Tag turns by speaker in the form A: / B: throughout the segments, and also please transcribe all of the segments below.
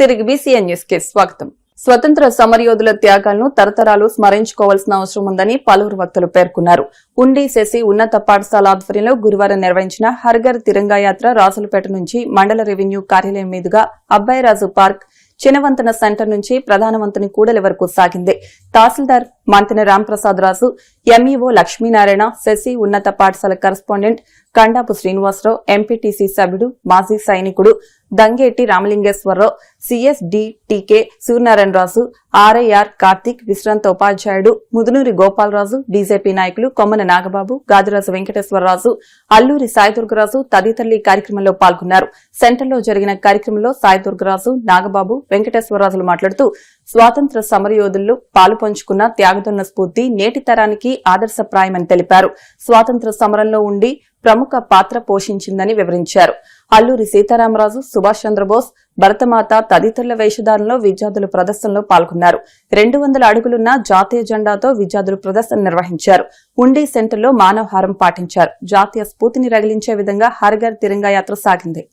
A: తిరిగి BCN news కి స్వాగతం. స్వతంత్ర సమరయోధుల త్యాగాలను తరతరాలు స్మరించుకోవాల్సిన అవసరం ఉందని పలువురు వక్తలు పేర్కొన్నారు. ఉండి శశి ఉన్నత పాఠశాల ఆధ్వర్యంలో గురువారం నిర్వహించిన హర్ఘర్ తిరంగా యాత్ర రాజులపేట నుంచి మండల రెవెన్యూ కార్యాలయం మీదుగా అబ్బాయిరాజు పార్క్, చినవంతన సెంటర్ నుంచి ప్రధానవంతుని కూడలి వరకు సాగింది. తహసీల్దార్ మంతెన రాంప్రసాద్ రాజు, ఎంఈఓ లక్ష్మీనారాయణ, శశి ఉన్నత పాఠశాల కరెస్పాండెంట్ కండాపు శ్రీనివాసరావు, ఎంపీటీసీ సభ్యుడు మాజీ సైనికుడు దంగేటి రామలింగేశ్వరరావు, సిఎస్డిటికే సూర్యనారాయణరాజు, ఆర్ఐఆర్ కార్తిక్, విశ్రాంత ఉపాధ్యాయుడు ముదునూరి గోపాలరాజు, బీజేపీ నాయకులు కొమ్మన నాగబాబు, గాదిరాజు వెంకటేశ్వరరాజు, అల్లూరి సాయిదుర్గరాజు తదితరులు ఈ కార్యక్రమంలో పాల్గొన్నారు. సెంటర్లో జరిగిన కార్యక్రమంలో సాయిదుర్గరాజు, నాగబాబు, వెంకటేశ్వరరాజులు మాట్లాడుతూ స్వాతంత్ర సమరయోధులు పాలుపంచుకున్న త్యాగదొన్న స్ఫూర్తి నేటి తరానికి ఆదర్శప్రాయమని తెలిపారు. స్వాతంత్ర సమరంలో ఉండి ప్రముఖ పాత్ర పోషించిందని వివరించారు. అల్లూరి సీతారామరాజు, సుభాష్ చంద్రబోస్, భరతమాత తదితరుల వేషధారణలో విద్యార్థులు ప్రదర్శనలో పాల్గొన్నారు. 200 అడుగులున్న జాతీయ జెండాతో విద్యార్థులు ప్రదర్శన నిర్వహించారు. ఉండి సెంటర్లో మానవహారం పాటించారు. జాతీయ స్ఫూర్తిని రగిలించే విధంగా హర్ఘర్ తిరంగా యాత్ర సాగింది.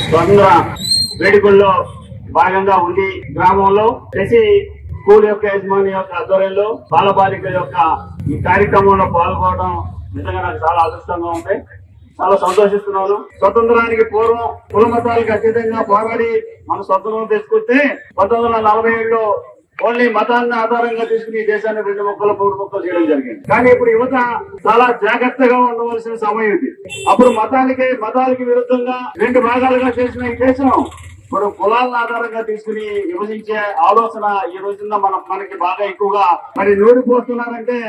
B: స్వతంత్ర వేడుకల్లో భాగంగా ఉండి గ్రామంలో శశి స్కూల్ యొక్క యజమాని యొక్క ఆధ్వర్యంలో బాలబాలికల యొక్క ఈ కార్యక్రమంలో పాల్గొనడం నిజంగా నాకు చాలా అదృష్టంగా ఉంది. చాలా సంతోషిస్తున్నాను. స్వతంత్రానికి పూర్వం కుల మతాలకు అతీతంగా పోరాడి మన స్వతంత్రం తెచ్చుకుంటే 1947లో ఓన్లీ మతాన్ని ఆధారంగా తీసుకుని ఈ దేశాన్ని 2 ముక్కలు 3 ముక్కలు చేయడం జరిగింది. కానీ ఇప్పుడు యువత చాలా జాగ్రత్తగా ఉండవలసిన సమయం ఇది. అప్పుడు మతాలకి విరుద్ధంగా 2 భాగాలుగా చేసిన ఈ దేశం ఇప్పుడు కులాలను ఆధారంగా తీసుకుని విభజించే ఆలోచన ఈ రోజున మనకి బాగా ఎక్కువగా మరి నూరిపోతున్నారంటే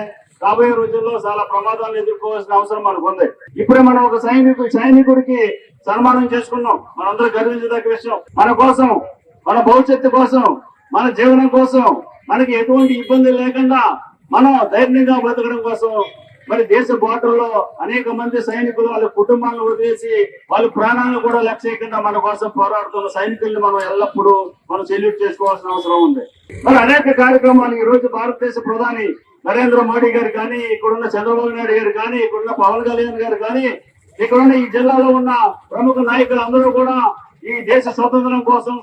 B: రాబోయే రోజుల్లో చాలా ప్రమాదాలను ఎదుర్కోవాల్సిన అవసరం మనకు ఉంది. ఇప్పుడే మనం ఒక సైనికుడికి సన్మానం చేసుకున్నాం. మనందరూ గర్వించదగ్గ విషయం. మన కోసం, మన భవిష్యత్తు కోసం, మన జీవనం కోసం, మనకి ఎటువంటి ఇబ్బందులు లేకుండా మనం ధైర్యంగా బ్రతకడం కోసం మరి దేశ బోర్డర్లో అనేక మంది సైనికులు వాళ్ళ కుటుంబాలను వదిలేసి వాళ్ళ ప్రాణాలను కూడా లక్ష్య చేయకుండా మన కోసం పోరాడుతున్న సైనికుల్ని మనం ఎల్లప్పుడూ మనం సెల్యూట్ చేసుకోవాల్సిన అవసరం ఉంది. మరి అనేక కార్యక్రమాలు ఈ రోజు భారతదేశ ప్రధాని నరేంద్ర మోడీ గారు కానీ, ఇక్కడున్న చంద్రబాబు నాయుడు గారు కానీ, ఇక్కడున్న పవన్ కళ్యాణ్ గారు కానీ, ఇక్కడున్న ఈ జిల్లాలో ఉన్న ప్రముఖ నాయకులు అందరూ కూడా ఈ దేశ స్వతంత్రం కోసం,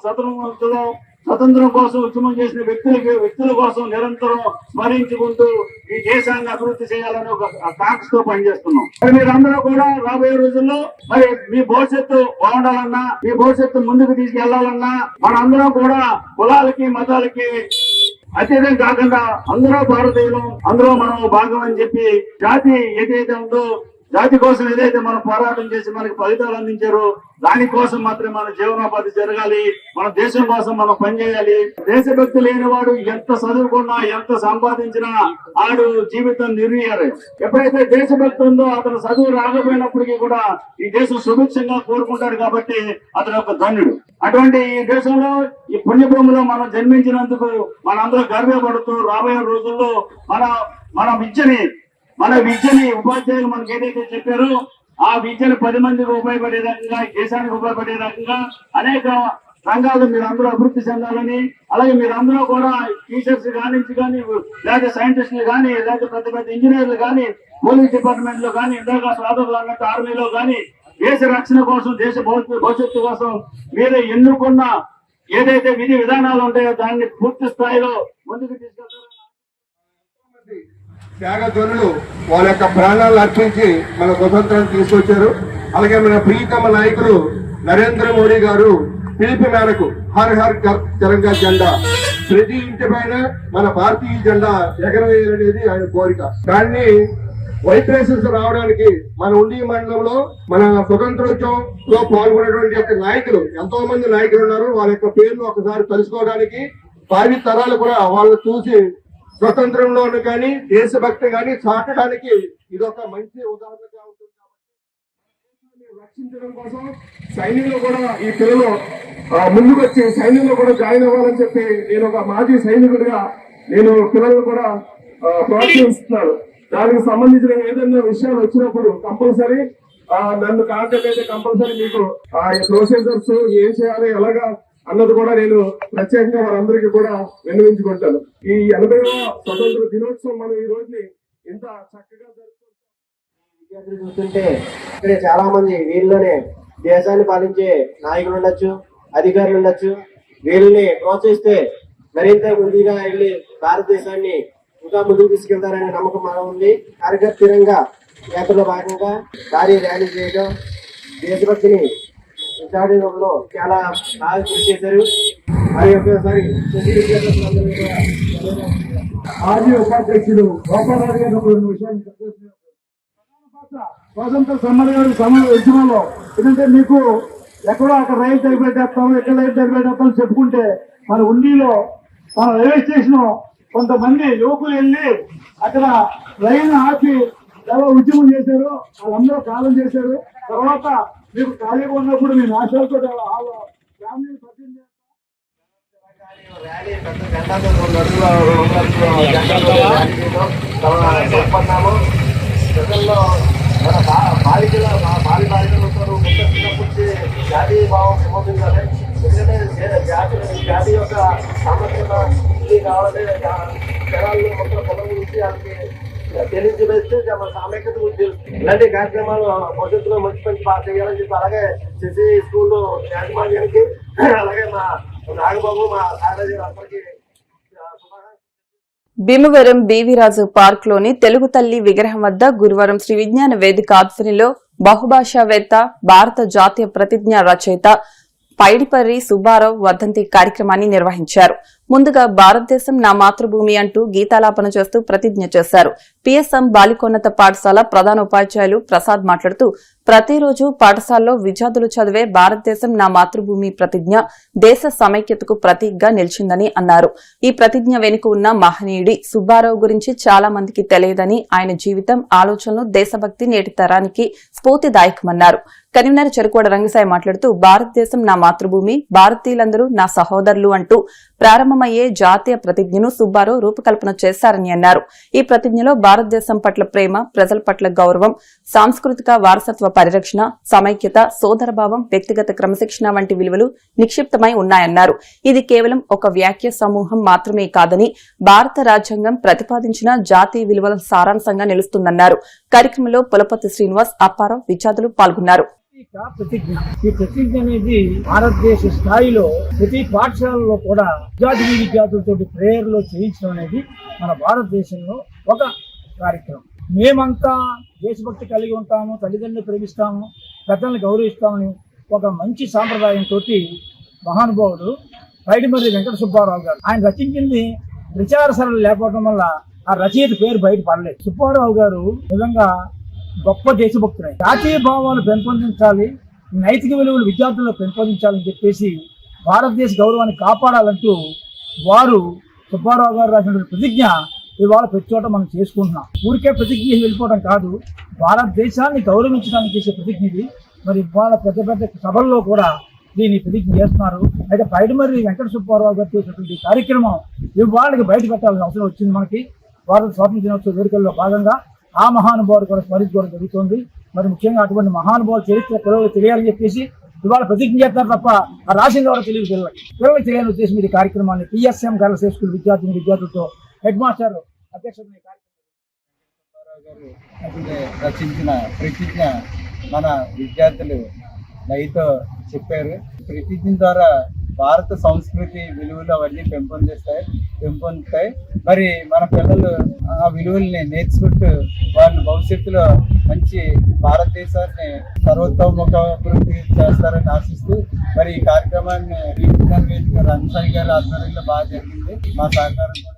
B: స్వతంత్రం కోసం ఉద్యమం చేసిన వ్యక్తుల కోసం నిరంతరం స్మరించుకుంటూ ఈ దేశాన్ని అభివృద్ధి చేయాలని ఒక కాంక్షతో పనిచేస్తున్నాం. మరి మీరందరూ కూడా రాబోయే రోజుల్లో మరి మీ భవిష్యత్తు బాగుండాలన్నా, మీ భవిష్యత్తు ముందుకు తీసుకెళ్లాలన్నా మనందరం కూడా కులాలకి మతాలకి అతీతం కాకుండా అందరూ భారతీయులు, అందరూ మనం భాగం అని చెప్పి జాతి ఏదైతే ఉందో, జాతి కోసం ఏదైతే మనం పోరాటం చేసి మనకి ఫలితాలు అందించారో దానికోసం మాత్రమే మన జీవనోపాధి జరగాలి. మన దేశం కోసం మనం పనిచేయాలి. దేశభక్తి లేని వాడు ఎంత చదువుకున్నా, ఎంత సంపాదించినా ఆడు జీవితం నిర్వీయాలి. ఎప్పుడైతే దేశభక్తి ఉందో అతను చదువు రాకపోయినప్పటికీ కూడా ఈ దేశం సుభిక్షంగా కోరుకుంటాడు కాబట్టి అతను ఒక ధన్యుడు. అటువంటి ఈ దేశంలో ఈ పుణ్యభూమిలో మనం జన్మించినందుకు మనందరూ గర్వపడుతూ రాబోయే రోజుల్లో మన విద్యని ఉపాధ్యాయులు మనకి ఏదైతే చెప్పారో ఆ విద్యను 10 మందికి ఉపయోగపడే రకంగా, దేశానికి ఉపయోగపడే రకంగా అనేక రంగాలు మీరందరూ అభివృద్ధి చెందాలని, అలాగే మీరందరూ కూడా టీచర్స్ కానీ లేదా సైంటిస్టులు కానీ, లేదా పెద్ద ఇంజనీర్లు కానీ, పోలీస్ డిపార్ట్మెంట్ లో కానీ, ఇందాక సోదరులు అన్నట్టు ఆర్మీలో కానీ దేశ రక్షణ కోసం, దేశ భవిష్యత్తు కోసం మీరే ఎన్నుకున్న ఏదైతే విధి విధానాలు ఉంటాయో దాన్ని పూర్తి స్థాయిలో ముందుకు తీసుకెళ్తారు.
C: త్యాగధ్వనులు వాళ్ళ యొక్క ప్రాణాలను అర్పించి మన స్వతంత్రాన్ని తీసుకొచ్చారు. అలాగే మన ప్రియతమ నాయకులు నరేంద్ర మోడీ గారు పిలుపు మేరకు హర్ తిరంగా జెండా ప్రతి ఇంటి పైన మన భారతీయ జెండా ఎగరవేయాలనేది ఆయన కోరిక. దాన్ని వైబ్రేషన్స్ రావడానికి మన ఉండి మండలంలో మన స్వతంత్రోత్సవంలో పాల్గొనేటువంటి యొక్క నాయకులు ఎంతో మంది నాయకులు ఉన్నారు. వాళ్ళ యొక్క పేర్లు ఒకసారి తెలుసుకోవడానికి, భావి తరాలు కూడా వాళ్ళు చూసి స్వతంత్రంలో కానీ దేశభక్తి కానీ చాటడానికి ఇదొక మంచి ఉదాహరణగా ఉంటుంది. కాబట్టి రక్షించడం కోసం సైన్యంలో కూడా ఈ పిల్లలు ముందుకు వచ్చి సైన్యంలో కూడా జాయిన్ అవ్వాలని చెప్పి నేను ఒక మాజీ సైనికుడిగా నేను పిల్లలు కూడా ప్రోత్సహిస్తున్నాను. దానికి సంబంధించిన ఏదైనా విషయాలు వచ్చినప్పుడు కంపల్సరీ నన్ను కాంటాక్ట్ అయితే కంపల్సరీ మీకు ప్రొసీజర్స్ ఏం చేయాలి ఎలాగా అన్నది కూడా నేను ప్రత్యేకంగా వారందరికీ కూడా విన్నవించుకుంటాను. ఈ 80వ స్వతంత్ర దినోత్సవం మనం ఈ రోజుని ఇంత చక్కగా జరుపుకుంటాం.
D: విద్యార్థులు చూస్తుంటే ఇక్కడ చాలా మంది వీళ్ళలోనే దేశాన్ని పాలించే నాయకులు ఉండొచ్చు, అధికారులు ఉండొచ్చు. వీళ్ళని ప్రోత్సహిస్తే మరింత ముందుగా వెళ్ళి భారతదేశాన్ని ఇంకా ముందుకు తీసుకెళ్తారనే నమ్మకం మనం ఉంది. హర్ఘర్ తిరంగా యాత్రలో భాగంగా భారీ ర్యాలీ చేయడం, దేశభక్తిని చాటడంలో చాలా బాగా కృషి చేశారు. మరి ఒకసారి
C: మాజీ ఉపాధ్యక్షుడు గోపాలరావు గారు ఒక విషయాన్ని చెప్పేస్తున్నారు. స్వాతంత్ర సమర ఉద్యమంలో ఎందుకంటే మీకు ఎక్కడో అక్కడ రైలు తగ్గిపెట్టేస్తాము, ఎక్కడ రైలు తగ్గిపెట్టేస్తామని చెప్పుకుంటే మన ఉండిలో మన రైల్వే స్టేషన్ కొంతమంది యువకులు వెళ్ళి అక్కడ రైలు ఆపి చాలా ఉద్యమం చేశారు. వాళ్ళందరూ కాలం చేశారు. తర్వాత మీకు ఖాళీగా ఉన్నప్పుడు మీ నాశాలతో ఫ్యామిలీ
D: ర్యాలీ పెద్ద జెండాతో 2 జెండాతో గతంలో మన బాలికలు ఉంటారు. చిన్నప్పటి జాతీయ భావం పెంపొందించాలి. ఎందుకంటే జాతి యొక్క సమస్యత ఇది కావాలంటే జనాల్లో మొత్తం పొలం గురించి వాళ్ళకి తెలియజేస్తే మన సామైక్యత ఉద్యోగం ఇలాంటి కార్యక్రమాలు భవిష్యత్తులో మంచి మంచి పాస్ చేయాలని చెప్పి అలాగే సిసి స్కూల్ యాజమాన్యానికి అలాగే మా నాగబాబు మా సారాజీ అందరికీ
A: భీమవరం బీవీరాజు పార్క్ లోని తెలుగు తల్లి విగ్రహం వద్ద గురువారం శ్రీ విజ్ఞాన వేదిక ఆధ్వర్యంలో బహుభాషావేత్త భారత జాతీయ ప్రతిజ్ఞ రచయిత పైడిపర్రి సుబ్బారావు వర్ధంతి కార్యక్రమాన్ని నిర్వహించారు. ముందుగా భారతదేశం నా మాతృభూమి అంటూ గీతాలాపన చేస్తూ ప్రతిజ్ఞ చేశారు. పిఎస్ఎం బాలికోన్నత పాఠశాల ప్రధాన ఉపాధ్యాయులు ప్రసాద్ మాట్లాడుతూ ప్రతిరోజు పాఠశాలలో విద్యార్థులు చదివే భారతదేశం నా మాతృభూమి ప్రతిజ్ఞ దేశ సమైక్యతకు ప్రతీకగా నిలిచిందని అన్నారు. ఈ ప్రతిజ్ఞ వెనుక ఉన్న మహనీయుడి సుబ్బారావు గురించి చాలా మందికి తెలియదని, ఆయన జీవితం ఆలోచనలు దేశభక్తి నేటి తరానికి స్ఫూర్తిదాయకమన్నారు. కరీంనగర్ చెరుకోడ రంగసాయి మాట్లాడుతూ భారతదేశం నా మాతృభూమి, భారతీయులందరూ నా సహోదరులు అంటూ ప్రారంభమయ్యే జాతీయ ప్రతిజ్ఞను సుబ్బారావు రూపకల్పన చేశారని అన్నారు. ఈ ప్రతిజ్ఞలో భారతదేశం పట్ల ప్రేమ, ప్రజల పట్ల గౌరవం, సాంస్కృతిక వారసత్వ పరిరక్షణ, సమైక్యత, సోదరభావం, వ్యక్తిగత క్రమశిక్షణ వంటి విలువలు నిక్షిప్తమై ఉన్నాయన్నారు. ఇది కేవలం ఒక వ్యాఖ్య సమూహం మాత్రమే కాదని భారత రాజ్యాంగం ప్రతిపాదించిన జాతీయ విలువల సారాంశంగా నిలుస్తుందన్నారు. కార్యక్రమంలో పులపతి శ్రీనివాస్, అప్పారావు విద్యార్థులు పాల్గొన్నారు.
E: ప్రతిజ్ఞ ఈ ప్రతిజ్ఞ అనేది భారతదేశ స్థాయిలో ప్రతి పాఠశాలలో కూడా విద్యార్థులతో ప్రేయర్లో చేయించడం అనేది మన భారతదేశంలో ఒక కార్యక్రమం. మేమంతా దేశభక్తి కలిగి ఉంటాము, తల్లిదండ్రులు ప్రేమిస్తాము, పెద్దలను గౌరవిస్తామని ఒక మంచి సాంప్రదాయంతో మహానుభావుడు పైడిమర్రి వెంకట సుబ్బారావు గారు ఆయన రచించింది ప్రచార సరళి లేకపోవడం వల్ల ఆ రచయిత పేరు బయట పడలేదు. సుబ్బారావు గారు నిజంగా గొప్ప దేశభక్తులే. జాతీయ భావాలు పెంపొందించాలి, నైతిక విలువలు విద్యార్థుల్లో పెంపొందించాలని చెప్పేసి భారతదేశ గౌరవాన్ని కాపాడాలంటూ వారు సుబ్బారావు గారు రాసిన ప్రతిజ్ఞ ఇవాళ ప్రతి చోట మనం చేసుకుంటున్నాం. ఊరికే ప్రతిజ్ఞ వెళ్ళిపోవడం కాదు, భారతదేశాన్ని గౌరవించడానికి చేసే ప్రతిజ్ఞ ఇది. మరి ఇవాళ పెద్ద పెద్ద సభల్లో కూడా దీన్ని ప్రతిజ్ఞ చేస్తున్నారు. అయితే పైడిమర్రి వెంకట సుబ్బారావు గారు చేసినటువంటి కార్యక్రమం ఇవాళకి బయట పెట్టాల్సిన అవసరం వచ్చింది. మనకి భారత స్వాతంత్ర దినోత్సవ వేడుకల్లో భాగంగా ఆ మహానుభావుడు కూడా స్మరించుకోవడం జరుగుతుంది. మరి ముఖ్యంగా అటువంటి మహానుభావుల చరిత్ర పిల్లలకు తెలియాలని చెప్పేసి ఇవాళ ప్రతిజ్ఞ చేస్తారు తప్ప ఆ రాసిన ద్వారా తెలియదు. పిల్లలకు తెలియని ఉద్దేశం ఈ కార్యక్రమాన్ని పిఎస్ఎం గర్ల్స్ హై స్కూల్ విద్యార్థులతో హెడ్ మాస్టర్ అధ్యక్షుడు
F: రచించిన ప్రతిజ్ఞ మన విద్యార్థులు నైతో చెప్పారు. ప్రతిజ్ఞ ద్వారా భారత సంస్కృతి విలువలు అవన్నీ పెంపొందుతాయి. మరి మన పిల్లలు ఆ విలువల్ని నేర్చుకుంటూ వాళ్ళు భవిష్యత్తులో మంచి భారతదేశాన్ని సర్వతోముఖ అభివృద్ధి చేస్తారని ఆశిస్తూ మరి ఈ కార్యక్రమాన్ని రంగసాయి గారి ఆధ్వర్యంలో బాగా జరిగింది. మా సహకారం కూడా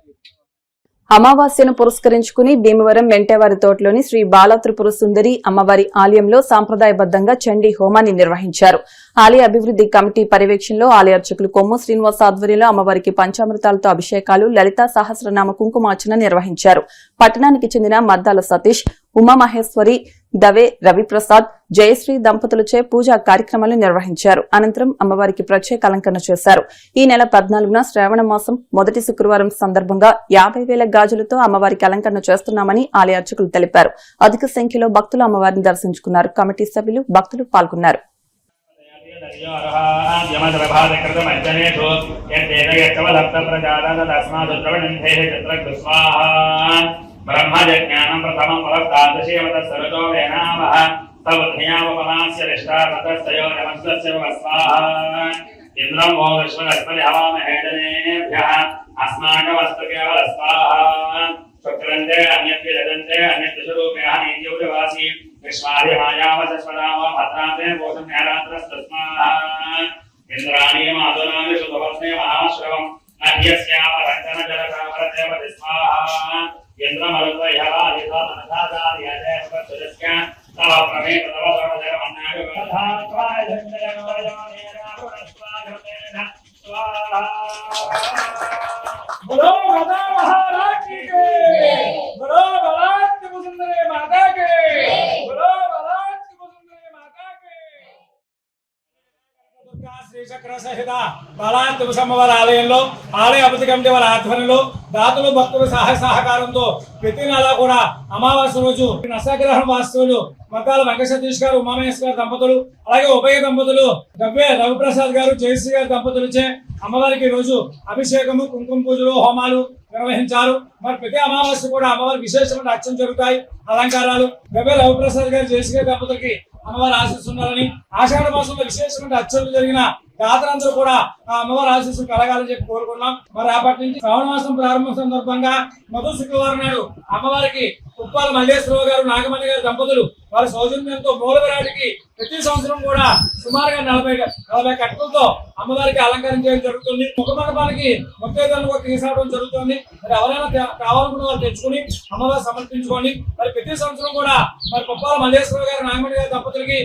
A: అమావాస్యను పురస్కరించుకుని భీమవరం మెంటేవారి తోటలోని శ్రీ బాలత్రిపుర సుందరి అమ్మవారి ఆలయంలో సాంప్రదాయబద్దంగా చండీ హోమాన్ని నిర్వహించారు. ఆలయ అభివృద్ది కమిటీ పర్యవేక్షణలో ఆలయ అర్చకులు కొమ్ము శ్రీనివాస్ ఆధ్వర్యంలో అమ్మవారికి పంచామృతాలతో అభిషేకాలు, లలితా సహస్రనామ కుంకుమార్చన నిర్వహించారు. పట్టణానికి చెందిన మద్దాల సతీష్, ఉమామహేశ్వరి, దవే రవిప్రసాద్, జయశ్రీ దంపతులచే పూజా కార్యక్రమాలు నిర్వహించారు. అనంతరం అమ్మవారికి ప్రత్యేక అలంకరణ చేశారు. ఈ నెల 14న శ్రావణ మాసం మొదటి శుక్రవారం సందర్భంగా 50,000 గాజులతో అమ్మవారికి అలంకరణ చేస్తున్నామని ఆలయ అర్చకులు తెలిపారు. అధిక సంఖ్యలో భక్తులు అమ్మవారిని దర్శించుకున్నారు. కమిటీ సభ్యులు, భక్తులు పాల్గొన్నారు.
B: ब्रह्मज्ञानं प्रथमं फलदादशेवत सरतो वेनामः तव ध्यावपमास्य रिष्टापतस्तयो नमस्तस्य स्वाहा इन्द्रं वो विश्वस्पति हवामहेदनेभ्यः अस्माकमस्तकेवल स्वाहा शुक्रन्ते अन्यद्विदन्ते अन्यद्विषरूप्यः नीत्योजवासी विश्वादिमायावसस्वदाम भद्रान्ते भूषं न्यारात्रस्तस्माः इन्द्राणीमाधुनानि सुभवस्मे महाश्रवम् अह्यस्यापरञ्जनजलकामरदेव स्वाहा
E: బాలాంతమవారి ఆలయంలో ఆలయ అభివృద్ధి కమిటీ వారి ఆధ్వర్యంలో దాతలు భక్తుల సహాయ సహకారంతో ప్రతి నెల కూడా అమావాస్య రోజు నసగ్రహం వాస్తవులు మద్దాల వెంకట సతీష్ గారు, ఉమామహేశ్వర గారు దంపతులు, అలాగే ఉభయ దంపతులు దవ్వే రవిప్రసాద్ గారు, జయశ్రీ గారు దంపతులచే అమ్మవారికి రోజు అభిషేకము, కుంకుమ పూజలు, హోమాలు నిర్వహించారు. మరి ప్రతి అమావాస్య కూడా అమ్మవారికి విశేషమైన అర్చన జరుగుతాయి, అలంకారాలు. దవ్వే రవిప్రసాద్ గారు, జయశ్రీ గారి దంపతులకి అమ్మవారు ఆశిస్తున్నారని, ఆషాఢ మాసంలో విశేషమైన అర్చనలు జరిగిన దాతలందరూ కూడా ఆ అమ్మవారి ఆశీస్సులు కలగాలని చెప్పి కోరుకున్నాం. మరి అప్పటి నుంచి శ్రావణ మాసం ప్రారంభం సందర్భంగా మొదటి శుక్రవారం నాడు అమ్మవారికి ఉప్పాల మల్లేశ్వరరావు గారు, నాగమణి గారి దంపతులు వారి సౌజన్యంతో మూలవిరాటికి ప్రతి సంవత్సరం కూడా సుమారుగా 40 కట్టలతో అమ్మవారికి అలంకరణ చేయడం జరుగుతుంది. ముఖ మండపానికి ముత్తైదులను కూడా తీసుకురావడం జరుగుతుంది. మరి ఎవరైనా కావాలనుకున్న వాళ్ళు తెచ్చుకుని అమ్మవారు సమర్పించుకోండి. మరి ప్రతి సంవత్సరం కూడా మరి ఉప్పాల మల్లేశ్వరరావు గారు, నాగమణి గారి దంపతులకి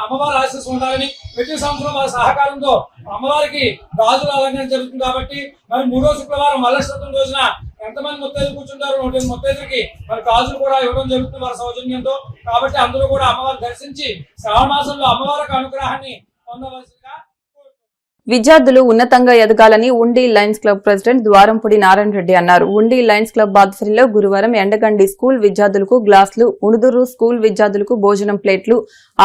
E: అమ్మవారు ఆశీస్సు ఉండాలని ప్రతి సంవత్సరం వారి సహకారంతో అమ్మవారికి గాజుల అలంకరణ జరుగుతుంది. కాబట్టి మరి 3వ శుక్రవారం వరలక్ష్మి రోజున ఎంతమంది ముత్తైదులు కూర్చుంటారు, 108 ముత్తైదులకి మరి గాజులు కూడా ఇవ్వడం జరుగుతుంది వారి సౌజన్యంతో. కాబట్టి అందరూ కూడా అమ్మవారిని దర్శించి శ్రావణ మాసంలో అమ్మవారికి అనుగ్రహాన్ని పొందవలసిందిగా.
A: విద్యార్థులు ఉన్నతంగా ఎదగాలని ఉండి Lions club president Dwarampudi Narayana Reddy అన్నారు. ఉండి లయన్స్ క్లబ్ ఆధ్వర్యంలో గురువారం ఎండగండి స్కూల్ విద్యార్థులకు గ్లాసులు, ఉణుదురు స్కూల్ విద్యార్థులకు భోజనం ప్లేట్లు,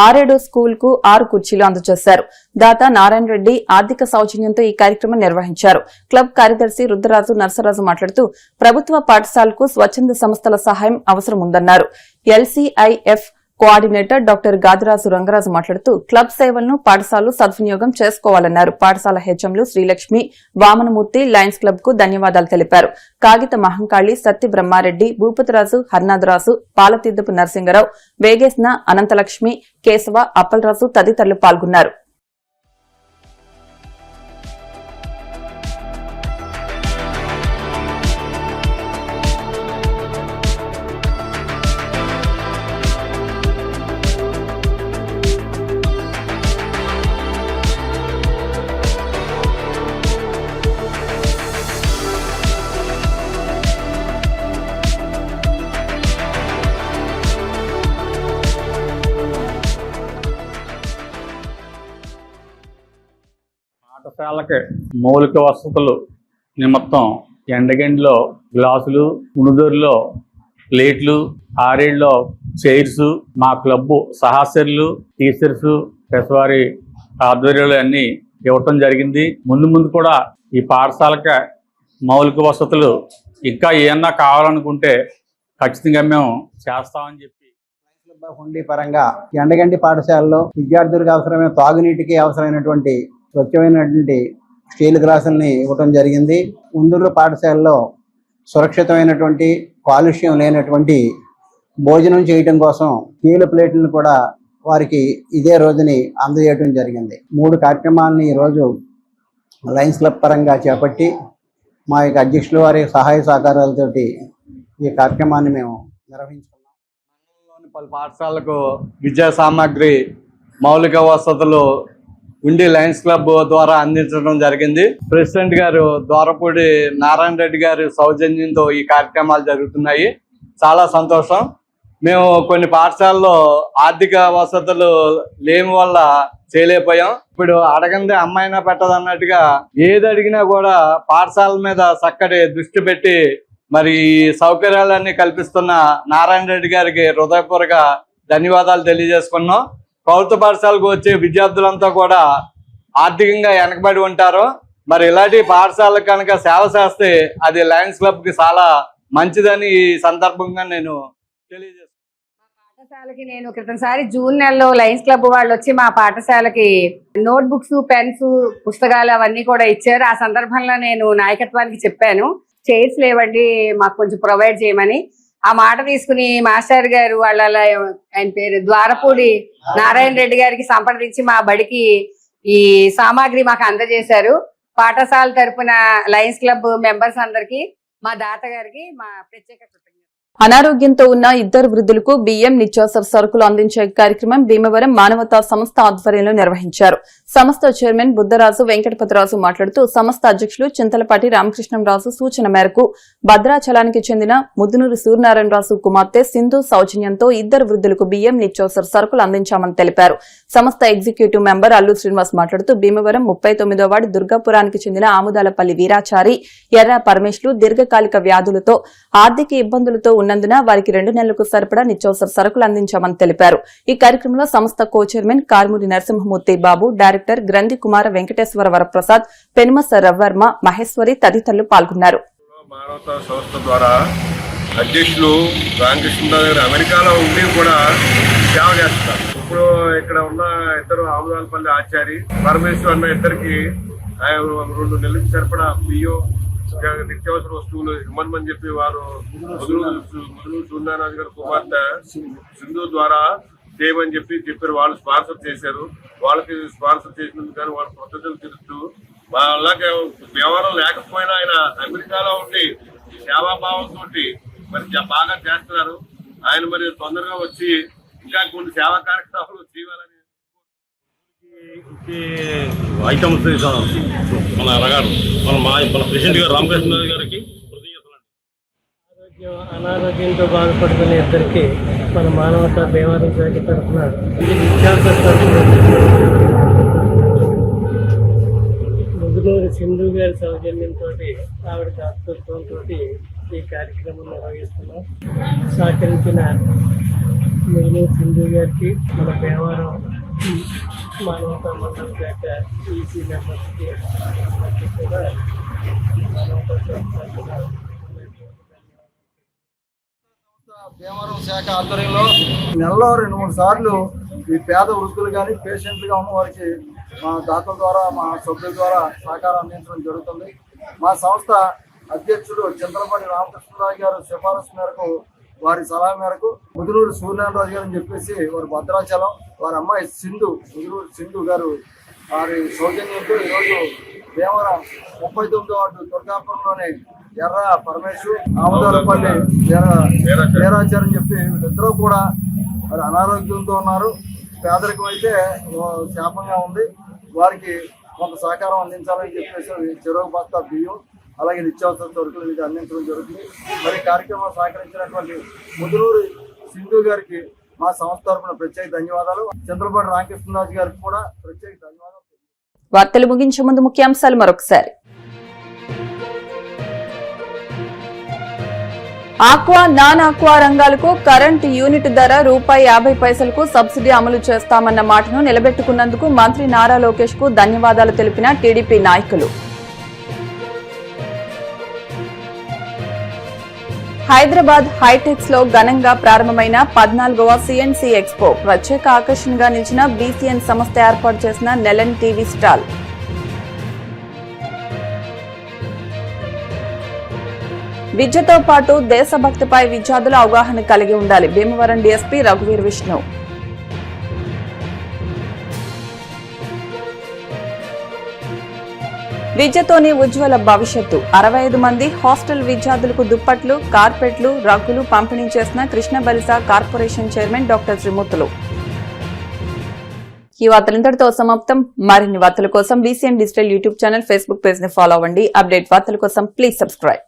A: ఆరేడు స్కూల్ కు 6 కుర్చీలు అందజేశారు. దాత నారాయణ రెడ్డి ఆర్థిక సౌజన్యంతో ఈ కార్యక్రమం నిర్వహించారు. క్లబ్ కార్యదర్శి రుద్రరాజు నర్సరాజు మాట్లాడుతూ ప్రభుత్వ పాఠశాలకు స్వచ్ఛంద సంస్థల సహాయం అవసరం ఉందన్నారు. LCIF coordinator doctor Gadiraju Rangaraju మాట్లాడుతూ క్లబ్ సేవలను పాఠశాలలు సద్వినియోగం చేసుకోవాలన్నారు. పాఠశాల హెచ్ఎంలు శ్రీలక్ష్మి, వామనమూర్తి లయన్స్ క్లబ్ కు ధన్యవాదాలు తెలిపారు. కాగిత మహంకాళి, సత్తి బ్రహ్మారెడ్డి, భూపతిరాజు, హర్నాథరాజు, పాలతీర్థపు నరసింగరావు, వేగేస్న అనంతలక్ష్మి, కేశవ, అప్పలరాజు తదితరులు పాల్గొన్నారు.
G: పాఠశాలకి మౌలిక వసతులు నిమిత్తం ఎండగండిలో గ్లాసులు, ఉణుదూరులో ప్లేట్లు, ఆరేడులో చైర్స్ మా క్లబ్బు సహాచరులు, టీచర్స్, పెసవారి ఆధ్వర్యంలో అన్నీ ఇవ్వటం జరిగింది. ముందు కూడా ఈ పాఠశాలకి మౌలిక వసతులు ఇంకా ఏమన్నా కావాలనుకుంటే ఖచ్చితంగా మేము చేస్తామని చెప్పి
F: హుండీ పరంగా ఎండగండి పాఠశాలలో విద్యార్థులకు అవసరమైన తాగునీటికి అవసరమైనటువంటి స్వచ్ఛమైనటువంటి స్టీల్ గ్లాసుల్ని ఇవ్వటం జరిగింది. ఉందూరు పాఠశాలలో సురక్షితమైనటువంటి కాలుష్యం లేనటువంటి భోజనం చేయటం కోసం స్టీల్ ప్లేట్లను కూడా వారికి ఇదే రోజుని అందజేయడం జరిగింది. 3 కార్యక్రమాలని ఈరోజు లయన్స్ క్లబ్ పరంగా చేపట్టి మా యొక్క అధ్యక్షుల వారి సహాయ సహకారాలతోటి ఈ కార్యక్రమాన్ని మేము నిర్వహించుకున్నాం.
H: మండలంలోని పలు పాఠశాలకు విద్యా సామాగ్రి, మౌలిక వసతులు ఉండి లయన్స్ క్లబ్ ద్వారా అందించడం జరిగింది. ప్రెసిడెంట్ గారు ద్వారపూడి నారాయణ రెడ్డి గారి సౌజన్యంతో ఈ కార్యక్రమాలు జరుగుతున్నాయి. చాలా సంతోషం. మేము కొన్ని పాఠశాలలో ఆర్థిక వసతులు లేని వల్ల చేయలేకపోయాం. ఇప్పుడు అడగందే అమ్మాయినా పెట్టదు అన్నట్టుగా ఏది అడిగినా కూడా పాఠశాల మీద చక్కటి దృష్టి పెట్టి మరి సౌకర్యాలన్నీ కల్పిస్తున్న నారాయణ రెడ్డి గారికి హృదయపూర్వక ధన్యవాదాలు తెలియజేసుకున్నాం. ప్రభుత్వ పాఠశాలకు వచ్చే విద్యార్థులంతా కూడా ఆర్థికంగా వెనకబడి ఉంటారు. మరి ఇలాంటి పాఠశాలకు కనుక సేవ చేస్తే అది లయన్స్ క్లబ్ కి చాలా మంచిదని ఈ సందర్భంగా నేను తెలియజేస్తాను.
I: పాఠశాలకి నేను క్రితంసారి జూన్ నెలలో లయన్స్ క్లబ్ వాళ్ళు వచ్చి మా పాఠశాలకి నోట్ బుక్స్, పెన్స్, పుస్తకాలు అవన్నీ కూడా ఇచ్చారు. ఆ సందర్భంలో నేను నాయకత్వానికి చెప్పాను, చైర్స్ లేవండి మాకు కొంచెం ప్రొవైడ్ చేయమని. ఆ మాట తీసుకుని మాస్టర్ గారు వాళ్ళ ఆయన పేరు ద్వారపూడి నారాయణ రెడ్డి గారికి సంప్రదించి మా బడికి ఈ సామాగ్రి మాకు అందజేశారు. పాఠశాల తరపున లయన్స్ క్లబ్ మెంబర్స్ అందరికి, మా దాత గారికి మా ప్రత్యేక కృతజ్ఞతలు.
A: అనారోగ్యంతో ఉన్న ఇద్దరు వృద్ధులకు బియ్యం, నిత్యావసర సరుకులు అందించే కార్యక్రమం భీమవరం మానవతా సంస్థ ఆధ్వర్యంలో నిర్వహించారు. సంస్థ చైర్మన్ బుద్ధరాజు వెంకటపతిరాజు మాట్లాడుతూ సంస్థ అధ్యక్షులు చింతలపాటి రామకృష్ణంరాజు సూచన మేరకు భద్రాచలానికి చెందిన ముద్దునూరు సూర్యనారాయణరాజు కుమార్తె సింధు సౌజన్యంతో ఇద్దరు వృద్ధులకు బియ్యం, నిత్యావసర సరుకులు అందించామని తెలిపారు. సంస్థ ఎగ్జిక్యూటివ్ మెంబర్ అల్లు శ్రీనివాస్ మాట్లాడుతూ భీమవరం 39వ వార్డు దుర్గాపురానికి చెందిన ఆముదాలపల్లి వీరాచారి, ఎర్ర పరమేశ్లు దీర్ఘకాలిక వ్యాధులతో ఆర్థిక ఇబ్బందులతో ఉన్నందున వారికి 2 నెలలకు సరిపడా నిత్యావసర సరుకులు అందించామని తెలిపారు. ఈ కార్యక్రమంలో సంస్థ కో చైర్మన్ కార్మూరి నరసింహమూర్తి బాబు, డైరెక్టర్ గ్రంథి కుమార వెంకటేశ్వర వరప్రసాద్, పెనుమస రవ్వర్మ, మహేశ్వరి తదితరులు పాల్గొన్నారు.
J: మానవతా సంస్థ ద్వారా అధ్యక్షులు రామకృష్ణరావు గారు అమెరికాలో ఉండి కూడా సేవ చేస్తారు. ఇప్పుడు ఇక్కడ ఉన్న ఇద్దరు ఆముదాలపల్లి ఆచారి, పరమేశ్వర్ అన్న ఇద్దరికి 2 నెలలకు సరిపడా బియ్యం, నిత్యావసర వస్తువులు ఇవ్వమని చెప్పి వారు ముదురు సూర్యనారాయణ గారి కుమార్తె సింధు ద్వారా చేయమని చెప్పారు. వాళ్ళు స్పాన్సర్ చేశారు. వాళ్ళకి స్పాన్సర్ చేసినందుకు కానీ వాళ్ళ పద్ధతులు తెలుస్తూ అలాగే వ్యవహారం లేకపోయినా ఆయన అమెరికాలో ఉండి సేవాభావంతో మరి బాగా చేస్తున్నారు. ఆయన మరి తొందరగా వచ్చి ఇంకా కొన్ని సేవా కార్యక్రమాలు చేయాలని
K: ఐటమ్స్ మన అన్నగారు మన ప్రెసిడెంట్ గారు రామకృష్ణ గారికి
E: అనారోగ్యంతో బాధపడుతున్న ఇద్దరికి మన మానవతా భీమవరం శాఖ తరఫున నిత్యావసర సరుకులు ముదునూరు సింధు గారి సౌజన్యంతో, ఆవిడ దాతృత్వంతో ఈ కార్యక్రమం నిర్వహిస్తున్నాం. సహకరించిన ముదునూరు సింధు గారికి, మన భీమవరం మానవతా మండల శాఖ ఈసీ మెంబర్స్కి కూడా మానవతా
D: భీమవరం శాఖ ఆధ్వర్యంలో నెలలో 2-3 సార్లు ఈ పేద వృద్ధులు కానీ పేషెంట్లుగా ఉన్న వారికి మా దాతల ద్వారా, మా సభ్యుల ద్వారా సహకారం అందించడం జరుగుతుంది. మా సంస్థ అధ్యక్షుడు చింతలపాటి రామకృష్ణరావు గారు సిఫారసు మేరకు, వారి సలహా మేరకు ముదునూరు సూర్యనారాయణరాజు గారు అని చెప్పేసి వారి భద్రాచలం, వారి అమ్మాయి ముదునూరు సింధు గారు వారి సౌజన్యంతో ఈరోజు భీమవరం 39వ వార్డు దుర్గాపురంలోని ఎర్ర పరమేశ్వరు, ఆముదాలపల్లి వీరాచారి అని చెప్పి వీళ్ళిద్దరూ కూడా మరి అనారోగ్యంతో ఉన్నారు. పేదరికం అయితే శాపంగా ఉంది. వారికి కొంత సహకారం అందించాలని చెప్పేసి చెరువు బస్తా బియ్యం, అలాగే నిత్యావసర సరుకులు ఇది అందించడం జరుగుతుంది. మరి కార్యక్రమం సహకరించినటువంటి ముదునూరు సింధు గారికి మా సంస్థ తరఫున ప్రత్యేక ధన్యవాదాలు. చంద్రబాబు రామకృష్ణరాజు గారికి కూడా ప్రత్యేక ధన్యవాదాలు.
A: వార్తలు ముగించే ముందు ముఖ్యాంశాలు మరొకసారి. ఆక్వా, నాన్ ఆక్వా రంగాలకు కరెంటు యూనిట్ ధర ₹50 సబ్సిడీ అమలు చేస్తామన్న మాటను నిలబెట్టుకున్నందుకు మంత్రి నారా లోకేష్ కు ధన్యవాదాలు తెలిపిన టీడీపీ నాయకులు. హైదరాబాద్ హైటెక్స్ లో ఘనంగా ప్రారంభమైన 14వ సిఎన్సి ఎక్స్పో ప్రత్యేక ఆకర్షణగా నిలిచిన బీసీఎన్ సంస్థ ఏర్పాటు చేసిన నెలన్ టీవీ స్టాల్. విద్యతో పాటు దేశభక్తిపై విద్యార్థుల అవగాహన కలిగి ఉండాలి. భీమవరం డీఎస్పీ రఘువీర్ విష్ణు. విద్యతోనే ఉజ్వల భవిష్యత్తు. 65 మంది హాస్టల్ విద్యార్థులకు దుప్పట్లు, కార్పెట్లు, రగ్గులు పంపిణీ చేసిన కృష్ణ బలిసా కార్పొరేషన్ చైర్మన్ డాక్టర్ త్రిమూర్తులు. ఈ వార్తలు ఇంతటితో సమాప్తం. మరిన్ని వార్తల కోసం BCN digital YouTube channel, Facebook page ని ఫాలో అవ్వండి. అప్డేట్ వార్తల కోసం ప్లీజ్ సబ్స్క్రైబ్.